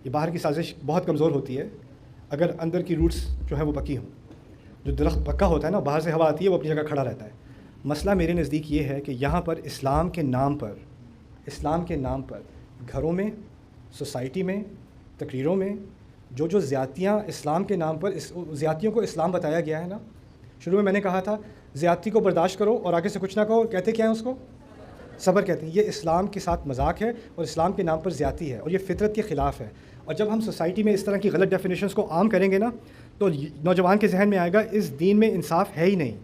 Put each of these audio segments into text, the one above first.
یہ باہر کی سازش بہت کمزور ہوتی ہے اگر اندر کی روٹس جو ہیں وہ پکی ہوں. جو درخت پکا ہوتا ہے نا، باہر سے ہوا آتی ہے وہ اپنی جگہ کھڑا رہتا ہے. مسئلہ میرے نزدیک یہ ہے کہ یہاں پر اسلام کے نام پر گھروں میں، سوسائٹی میں، تقریروں میں جو زیادتیاں اسلام کے نام پر زیادتیوں کو اسلام بتایا گیا ہے نا. شروع میں نے کہا تھا زیادتی کو برداشت کرو اور آگے سے کچھ نہ کہو، کہتے کیا ہیں اس کو؟ صبر کہتے ہیں. یہ اسلام کے ساتھ مذاق ہے اور اسلام کے نام پر زیادتی ہے اور یہ فطرت کے خلاف ہے. اور جب ہم سوسائٹی میں اس طرح کی غلط ڈیفینیشنز کو عام کریں گے نا تو نوجوان کے ذہن میں آئے گا اس دین میں انصاف ہے ہی نہیں.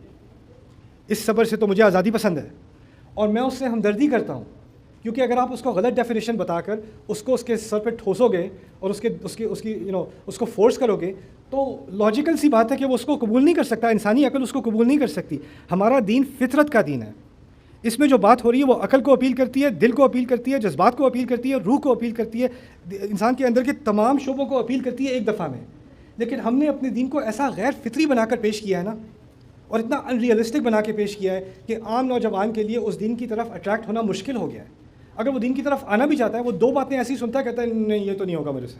اس صبر سے تو مجھے آزادی پسند ہے اور میں اس سے ہمدردی کرتا ہوں، کیونکہ اگر آپ اس کو غلط ڈیفینیشن بتا کر اس کو اس کے سر پہ ٹھوسو گے اور اس کو فورس کرو گے تو لاجیکل سی بات ہے کہ وہ اس کو قبول نہیں کر سکتا. انسانی عقل اس کو قبول نہیں کر سکتی. ہمارا دین فطرت کا دین ہے. اس میں جو بات ہو رہی ہے وہ عقل کو اپیل کرتی ہے، دل کو اپیل کرتی ہے، جذبات کو اپیل کرتی ہے، روح کو اپیل کرتی ہے، انسان کے اندر کے تمام شعبوں کو اپیل کرتی ہے ایک دفعہ میں. لیکن ہم نے اپنے دین کو ایسا غیر فطری بنا کر پیش کیا ہے نا، اور اتنا ان ریئلسٹک بنا کے پیش کیا ہے کہ عام نوجوان کے لیے اس دین کی طرف اٹریکٹ ہونا مشکل ہو گیا ہے. اگر وہ دین کی طرف آنا بھی چاہتا ہے وہ دو باتیں ایسی سنتا ہے، کہتا ہے نہیں یہ تو نہیں ہوگا میرے سے.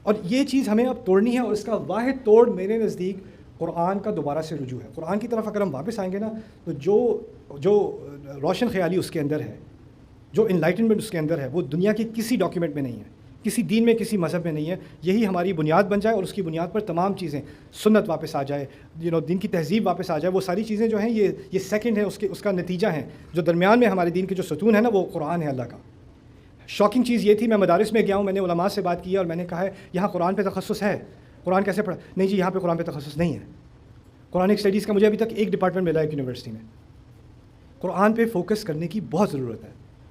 اور یہ چیز ہمیں اب توڑنی ہے، اور اس کا واحد توڑ میرے نزدیک قرآن کا دوبارہ سے رجوع ہے. قرآن کی طرف اگر ہم واپس آئیں گے نا تو جو روشن خیالی اس کے اندر ہے، جو انلائٹنمنٹ اس کے اندر ہے، وہ دنیا کی کسی ڈاکیومنٹ میں نہیں ہے، کسی دین میں، کسی مذہب میں نہیں ہے. یہی ہماری بنیاد بن جائے اور اس کی بنیاد پر تمام چیزیں، سنت واپس آ جائے، دین کی تہذیب واپس آ جائے. وہ ساری چیزیں جو ہیں یہ سیکنڈ ہیں، اس کا نتیجہ ہیں. جو درمیان میں ہمارے دین کے جو ستون ہے نا وہ قرآن ہے اللہ کا. شاکنگ چیز یہ تھی، میں مدارس میں گیا ہوں، میں نے علماء سے بات کی اور میں نے کہا ہے یہاں قرآن پہ تخصص ہے، قرآن کیسے پڑھا؟ نہیں جی یہاں پہ قرآن پہ تخصص نہیں ہے. قرآنک اسٹڈیز کا مجھے ابھی تک ایک ڈپارٹمنٹ ملا ہے ایک یونیورسٹی میں. قرآن پہ فوکس کرنے کی بہت ضرورت ہے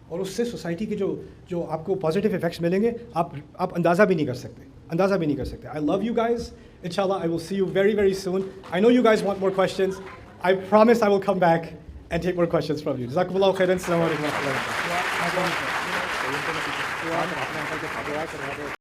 اور اس سے سوسائٹی کے جو آپ کو پازیٹیو افیکٹس ملیں گے آپ اندازہ بھی نہیں کر سکتے. I love you guys. انشاءاللہ I will see you very very soon. I know you guys want more questions. I promise I will come back and take more questions from you. جزاکم اللہ خیرا. السلام علیکم و رحمۃ اللہ.